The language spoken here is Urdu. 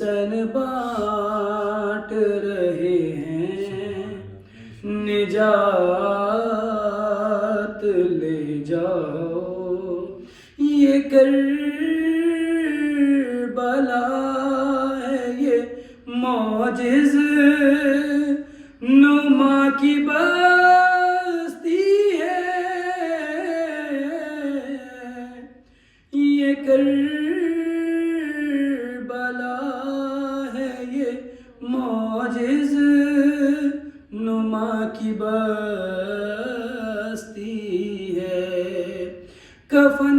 حسین بانٹ رہے ہیں، نجات لے جاؤ، یہ کربلا ہے، یہ معجز نما کی بستی ہے، یہ کربلا ہے، یہ معجز نما کی بستی ہے، کفن